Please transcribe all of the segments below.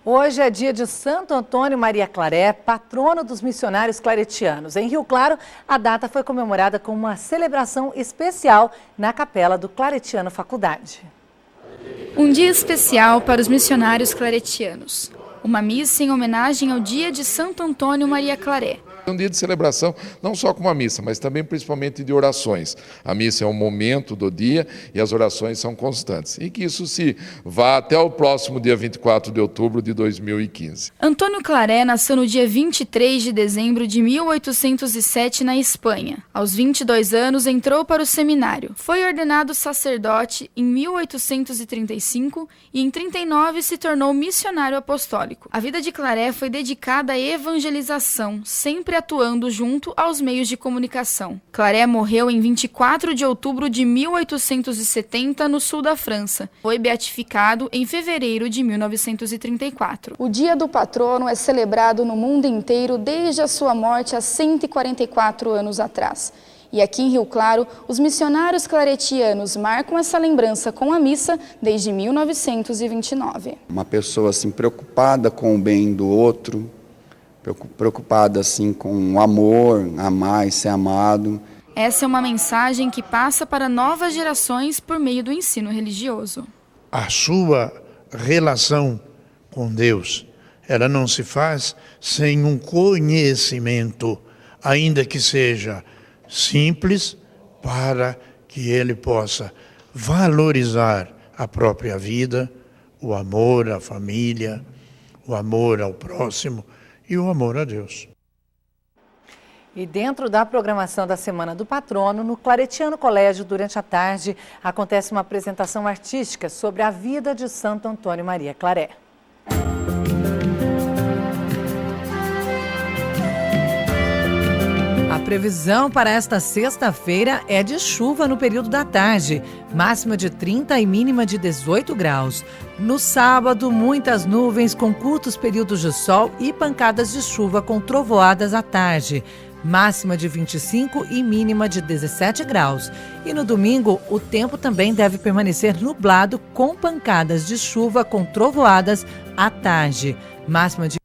Hoje é dia de Santo Antônio Maria Claré, patrono dos missionários claretianos. Em Rio Claro, a data foi comemorada com uma celebração especial na capela do Claretiano Faculdade. Um dia especial para os missionários claretianos. Uma missa em homenagem ao dia de Santo Antônio Maria Claré. É um dia de celebração, não só com uma missa, mas também principalmente de orações. A missa é um momento do dia e as orações são constantes. E que isso se vá até o próximo dia 24 de outubro de 2015. Antônio Claré nasceu no dia 23 de dezembro de 1807 na Espanha. Aos 22 anos entrou para o seminário. Foi ordenado sacerdote em 1835 e em 39 se tornou missionário apostólico. A vida de Claré foi dedicada à evangelização, sempre atuando junto aos meios de comunicação. Claré morreu em 24 de outubro de 1870 no sul da França. Foi beatificado em fevereiro de 1934. O Dia do Patrono é celebrado no mundo inteiro desde a sua morte há 144 anos atrás. E aqui em Rio Claro, os missionários claretianos marcam essa lembrança com a missa desde 1929. Uma pessoa assim preocupada com o bem do outro, preocupada assim com o amor, amar e ser amado. Essa é uma mensagem que passa para novas gerações por meio do ensino religioso. A sua relação com Deus, ela não se faz sem um conhecimento, ainda que seja simples, para que ele possa valorizar a própria vida, o amor à família, o amor ao próximo e o amor a Deus. E dentro da programação da Semana do Patrono, no Claretiano Colégio, durante a tarde, acontece uma apresentação artística sobre a vida de Santo Antônio Maria Claré. A previsão para esta sexta-feira é de chuva no período da tarde, máxima de 30 e mínima de 18 graus. No sábado, muitas nuvens com curtos períodos de sol e pancadas de chuva com trovoadas à tarde, máxima de 25 e mínima de 17 graus. E no domingo, o tempo também deve permanecer nublado com pancadas de chuva com trovoadas à tarde, máxima de...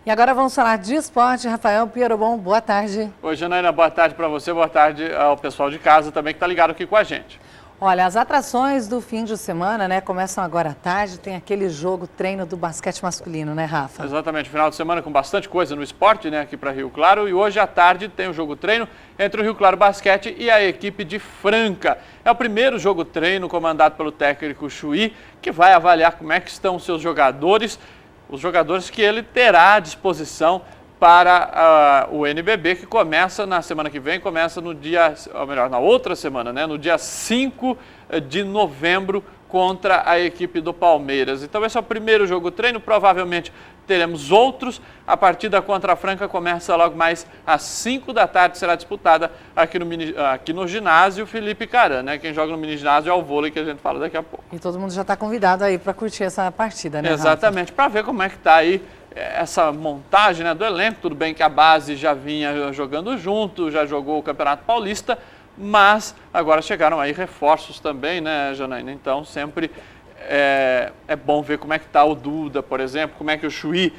E agora vamos falar de esporte. Rafael Pierobon, boa tarde. Oi, Janaína, boa tarde para você, boa tarde ao pessoal de casa também que está ligado aqui com a gente. Olha, as atrações do fim de semana, né, começam agora à tarde, tem aquele jogo treino do basquete masculino, né, Rafa? Exatamente, final de semana com bastante coisa no esporte, né, aqui para Rio Claro, e hoje à tarde tem o jogo treino entre o Rio Claro Basquete e a equipe de Franca. É o primeiro jogo treino comandado pelo técnico Chuí, que vai avaliar como é que estão os seus jogadores, os jogadores que ele terá à disposição para o NBB, que começa na semana que vem, começa no dia, ou melhor, na outra semana, né, no dia 5 de novembro, contra a equipe do Palmeiras. Então esse é o primeiro jogo treino, provavelmente teremos outros. A partida contra a Franca começa logo mais às 5 da tarde, será disputada aqui no ginásio Felipe Caran, né? Quem joga no mini ginásio é o vôlei, que a gente fala daqui a pouco. E todo mundo já está convidado aí para curtir essa partida, né, exatamente, para ver como é que está aí essa montagem, né, do elenco. Tudo bem que a base já vinha jogando junto, já jogou o Campeonato Paulista, mas agora chegaram aí reforços também, né, Janaína? Então sempre é bom ver como é que está o Duda, por exemplo, como é que o Chuí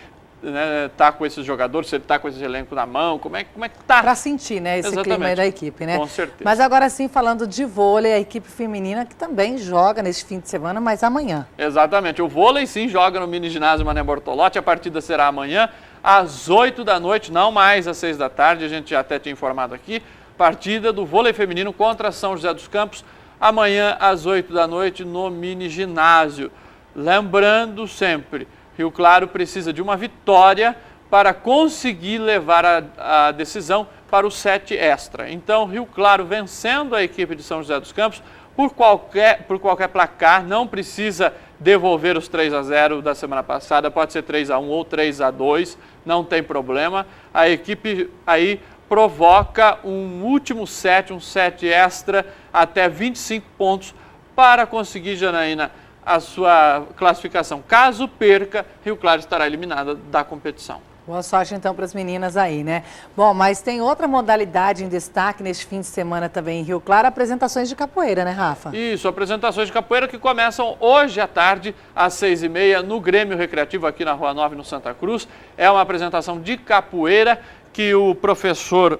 está com esses jogadores, se ele está com esse elenco na mão, como é que está. Para sentir, né, esse clima aí da equipe, né? Com certeza. Mas agora sim, falando de vôlei, a equipe feminina que também joga neste fim de semana, mas amanhã. Exatamente, o vôlei sim joga no mini ginásio Mané Bortolotti, a partida será amanhã às 8 da noite, não mais às 6 da tarde, a gente já até tinha informado aqui. Partida do vôlei feminino contra São José dos Campos, amanhã às 8 da noite no mini ginásio. Lembrando sempre, Rio Claro precisa de uma vitória para conseguir levar a decisão para o set extra. Então, Rio Claro vencendo a equipe de São José dos Campos por qualquer placar, não precisa devolver os 3-0 da semana passada, pode ser 3-1 ou 3-2, não tem problema. A equipe aí provoca um último set, um set extra, até 25 pontos para conseguir, Janaína, a sua classificação. Caso perca, Rio Claro estará eliminada da competição. Boa sorte então para as meninas aí, né? Bom, mas tem outra modalidade em destaque neste fim de semana também em Rio Claro, apresentações de capoeira, né, Rafa? Isso, apresentações de capoeira que começam hoje à tarde, às 6h30, no Grêmio Recreativo, aqui na Rua 9, no Santa Cruz. É uma apresentação de capoeira que o professor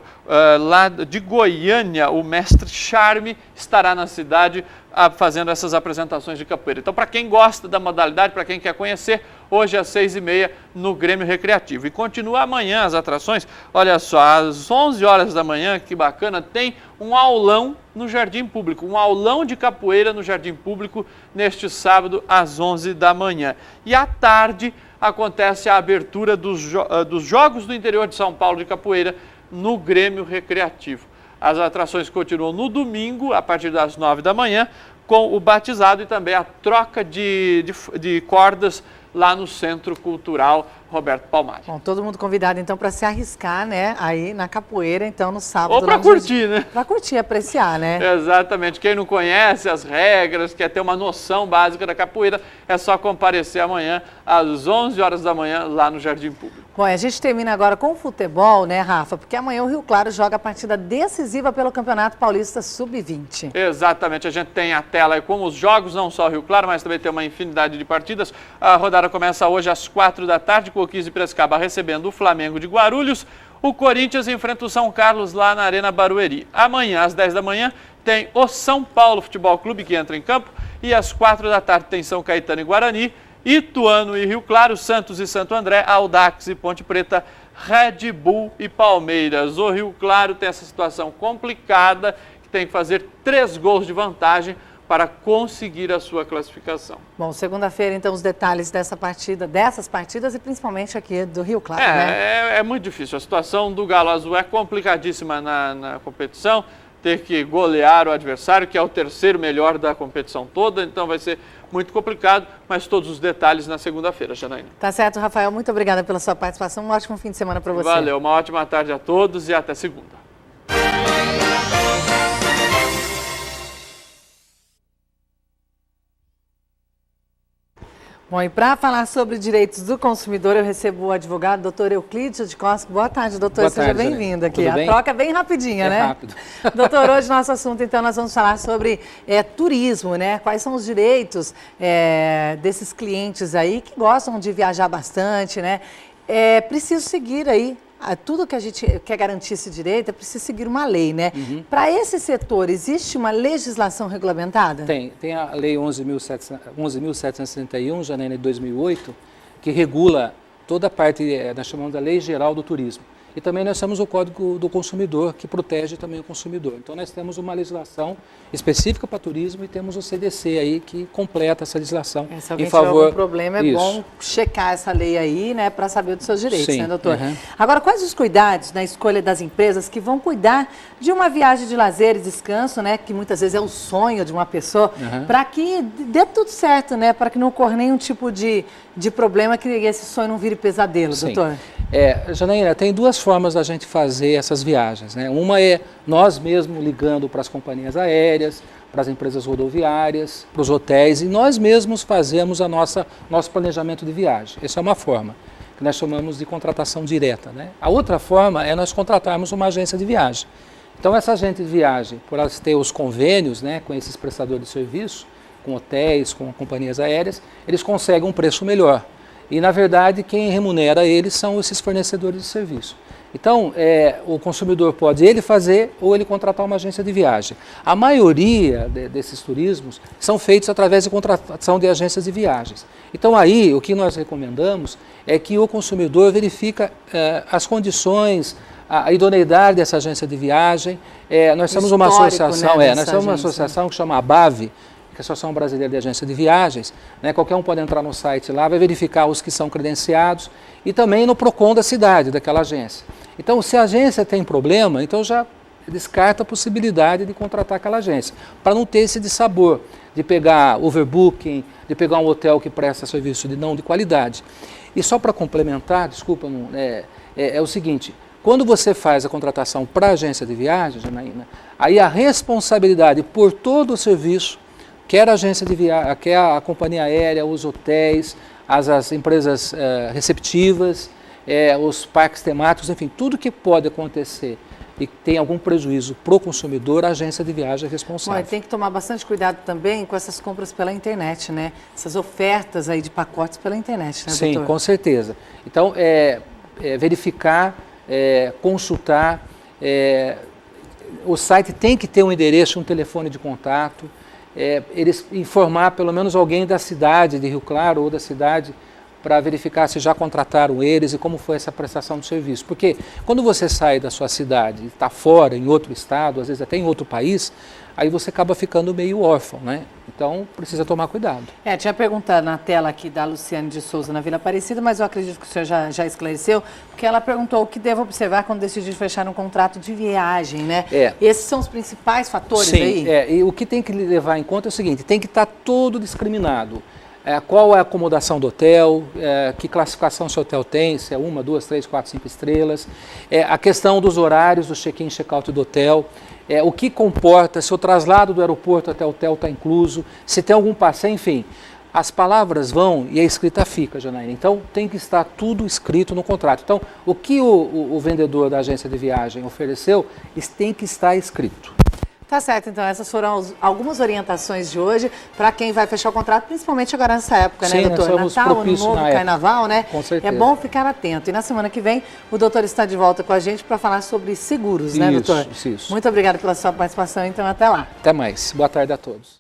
lá de Goiânia, o mestre Charme, estará na cidade fazendo essas apresentações de capoeira. Então, para quem gosta da modalidade, para quem quer conhecer, hoje às 6h30 no Grêmio Recreativo. E continua amanhã as atrações, olha só, às 11 horas da manhã, que bacana, tem um aulão no Jardim Público, um aulão de capoeira no Jardim Público neste sábado às 11 da manhã. E à tarde acontece a abertura dos Jogos do Interior de São Paulo de capoeira no Grêmio Recreativo. As atrações continuam no domingo, a partir das 9 da manhã, com o batizado e também a troca de cordas lá no Centro Cultural Roberto Palmari. Bom, todo mundo convidado então para se arriscar, né, aí na capoeira, então no sábado. Ou para curtir, né? Para curtir, apreciar, né? Exatamente. Quem não conhece as regras, quer ter uma noção básica da capoeira, é só comparecer amanhã às 11 horas da manhã lá no Jardim Público. Bom, a gente termina agora com o futebol, né, Rafa? Porque amanhã o Rio Claro joga a partida decisiva pelo Campeonato Paulista Sub-20. Exatamente, a gente tem a tela aí com os jogos, não só o Rio Claro, mas também tem uma infinidade de partidas. A rodada começa hoje às 4 da tarde, com o 15 de Piracicaba recebendo o Flamengo de Guarulhos. O Corinthians enfrenta o São Carlos lá na Arena Barueri. Amanhã, às 10 da manhã, tem o São Paulo Futebol Clube que entra em campo. E às 4 da tarde tem São Caetano e Guarani, Ituano e Rio Claro, Santos e Santo André, Audax e Ponte Preta, Red Bull e Palmeiras. O Rio Claro tem essa situação complicada, que tem que fazer 3 gols de vantagem para conseguir a sua classificação. Bom, segunda-feira, então, os detalhes dessas partidas e principalmente aqui do Rio Claro, né? É muito difícil. A situação do Galo Azul é complicadíssima na competição. Ter que golear o adversário, que é o terceiro melhor da competição toda, então vai ser muito complicado, mas todos os detalhes na segunda-feira, Janaína. Tá certo, Rafael. Muito obrigada pela sua participação. Um ótimo fim de semana para você. Valeu, uma ótima tarde a todos e até segunda. Bom, e para falar sobre direitos do consumidor, eu recebo o advogado, doutor Euclides de Costa. Boa tarde, doutor. Boa Seja bem-vindo aqui. Tudo bem? A troca é bem rapidinha, né? Rápido. Doutor, hoje nosso assunto, então, nós vamos falar sobre turismo, né? Quais são os direitos desses clientes aí que gostam de viajar bastante, né? É preciso seguir aí. Tudo que a gente quer garantir esse direito é preciso seguir uma lei, né? Para esse setor, existe uma legislação regulamentada? Tem a Lei 11.761, Janaína, de 2008, que regula toda a parte, nós chamamos da Lei Geral do Turismo. E também nós temos o Código do Consumidor, que protege também o consumidor. Então nós temos uma legislação específica para turismo e temos o CDC aí que completa essa legislação Se alguém em favor. tiver algum problema, é Isso. bom checar essa lei aí, né, para saber dos seus direitos, Sim, né, doutor? uhum. Agora, quais os cuidados na escolha das empresas que vão cuidar de uma viagem de lazer e descanso, né, que muitas vezes é o sonho de uma pessoa, para que dê tudo certo, né, para que não ocorra nenhum tipo de problema, que esse sonho não vire pesadelo, Sim. doutor? Janaína, tem duas formas da gente fazer essas viagens, né? Uma é nós mesmos ligando para as companhias aéreas, para as empresas rodoviárias, para os hotéis, e nós mesmos fazemos nosso planejamento de viagem. Essa é uma forma, que nós chamamos de contratação direta, né? A outra forma é nós contratarmos uma agência de viagem. Então essa agência de viagem, por elas ter os convênios, né, com esses prestadores de serviço, com hotéis, com companhias aéreas, eles conseguem um preço melhor. E, na verdade, quem remunera eles são esses fornecedores de serviço. Então, o consumidor pode ele fazer ou ele contratar uma agência de viagem. A maioria desses turismos são feitos através de contratação de agências de viagens. Então, aí, o que nós recomendamos é que o consumidor verifica as condições, a idoneidade dessa agência de viagem. Nós temos uma associação, né, nós temos uma associação que chama ABAV, que é a Associação Brasileira de Agência de Viagens, né? Qualquer um pode entrar no site lá, vai verificar os que são credenciados e também no PROCON da cidade, daquela agência. Então, se a agência tem problema, então já descarta a possibilidade de contratar aquela agência, para não ter esse dissabor de pegar overbooking, de pegar um hotel que presta serviço de qualidade. E só para complementar, desculpa, é o seguinte, quando você faz a contratação para a agência de viagens, Janaína, aí a responsabilidade por todo o serviço, quer a agência de viagem, quer a companhia aérea, os hotéis, as empresas receptivas, os parques temáticos, enfim, tudo que pode acontecer e tem algum prejuízo para o consumidor, a agência de viagem é responsável. Bom, tem que tomar bastante cuidado também com essas compras pela internet, né? Essas ofertas aí de pacotes pela internet, né, Sim, doutor? com certeza. Então, verificar, consultar, o site tem que ter um endereço, um telefone de contato, eles informar pelo menos alguém da cidade de Rio Claro ou da cidade para verificar se já contrataram eles e como foi essa prestação de serviço. Porque quando você sai da sua cidade e está fora, em outro estado, às vezes até em outro país, aí você acaba ficando meio órfão, né? Então, precisa tomar cuidado. Tinha pergunta na tela aqui da Luciane de Souza, na Vila Aparecida, mas eu acredito que o senhor já esclareceu, porque ela perguntou o que devo observar quando decidir fechar um contrato de viagem, né? Esses são os principais fatores aí? Sim, e o que tem que levar em conta é o seguinte, tem que estar tudo discriminado. Qual é a acomodação do hotel, que classificação seu hotel tem, se é 1, 2, 3, 4, 5 estrelas, a questão dos horários do check-in e check-out do hotel, o que comporta, se o traslado do aeroporto até o hotel está incluso, se tem algum passeio, enfim. As palavras vão e a escrita fica, Janaína. Então, tem que estar tudo escrito no contrato. Então, o que o vendedor da agência de viagem ofereceu, tem que estar escrito. Tá certo, então essas foram algumas orientações de hoje para quem vai fechar o contrato, principalmente agora nessa época, Sim, né, doutor? Natal, Ano Novo, Carnaval, né? Com certeza. É bom ficar atento. E na semana que vem, o doutor está de volta com a gente para falar sobre seguros, né, doutor? Isso. Muito obrigada pela sua participação, então até lá. Até mais. Boa tarde a todos.